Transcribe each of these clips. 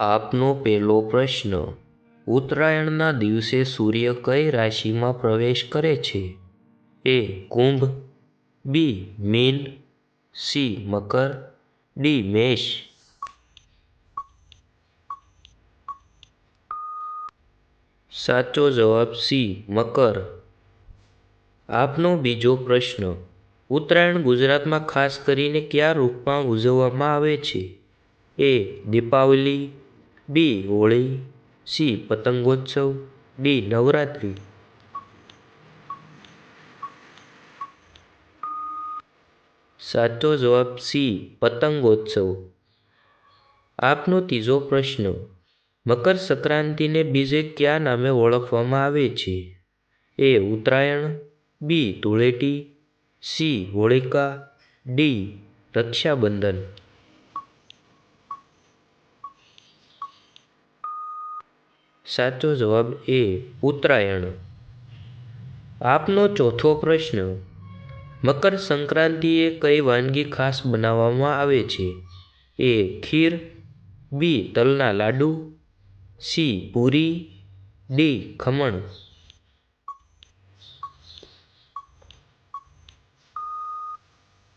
આપનો પહેલો પ્રશ્ન, ઉત્તરાયણના દિવસે સૂર્ય કઈ રાશિમાં પ્રવેશ કરે છે? એ. કુંભ, બી. મીન, સી. મકર, ડી. મેષ. સાચો જવાબ સી. મકર. આપનો બીજો પ્રશ્ન, ઉત્તરાયણ ગુજરાતમાં ખાસ કરીને કયા રૂપમાં ઉજવવામાં આવે છે? એ. દીપાવલી, બી. હોળી, સી. પતંગોત્સવ, ડી. નવરાત્રિ. સાચો જવાબ સી. પતંગોત્સવ. આપનો ત્રીજો પ્રશ્ન, મકર સંક્રાંતિને બીજે કયા નામે ઓળખવામાં આવે છે? એ. ઉત્તરાયણ, બી. ધૂળેટી, સી. હોળિકા, ડી. રક્ષાબંધન. સાચો જવાબ એ. ઉત્તરાયણ. આપનો ચોથો પ્રશ્ન, મકર સંક્રાંતિએ કઈ વાનગી ખાસ બનાવવામાં આવે છે? એ. ખીર, બી. તલના લાડુ, સી. પૂરી, ડી. ખમણ.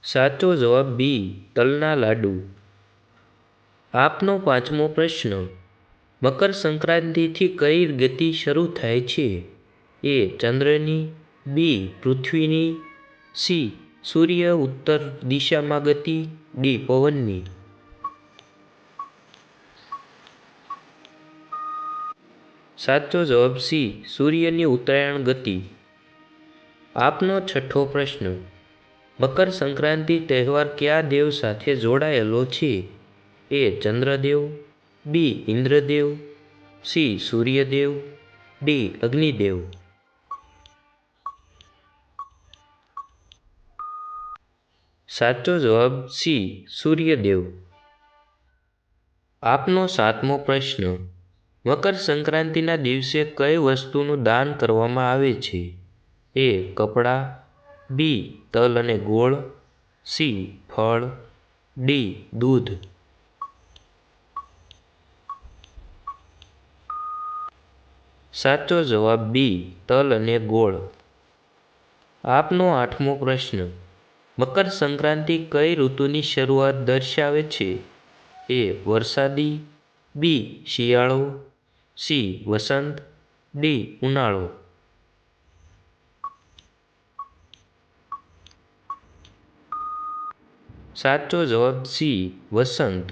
સાચો જવાબ બી. તલના લાડુ. આપનો પાંચમો પ્રશ્ન, મકર સંક્રાંતિથી કઈ ગતિ શરૂ થાય છે? એ. ચંદ્રની, બી. પૃથ્વીની, સી. સૂર્ય ઉત્તર દિશામાં ગતિ, ડી. પવનની. સાચો જવાબ સી. સૂર્યની ઉત્તરાયણ ગતિ. આપનો છઠ્ઠો પ્રશ્ન, મકર સંક્રાંતિ તહેવાર કયા દેવ સાથે જોડાયેલો છે? એ. ચંદ્રદેવ, બી. ઇન્દ્રદેવ, સી. સૂર્યદેવ, ડી. અગ્નિદેવ. સાચો જવાબ સી. સૂર્યદેવ. આપનો સાતમો પ્રશ્ન, મકર સંક્રાંતિના દિવસે કઈ વસ્તુનું દાન કરવામાં આવે છે? એ. કપડાં, બી. તલ અને ગોળ, સી. ફળ, ડી. દૂધ. સાચો જવાબ બી. તલ અને ગોળ. આપનો આઠમો પ્રશ્ન, મકર સંક્રાંતિ કઈ ઋતુની શરૂઆત દર્શાવે છે? એ. વરસાદી, બી. શિયાળો, સી. વસંત, ડી. ઉનાળો. સાચો જવાબ સી. વસંત.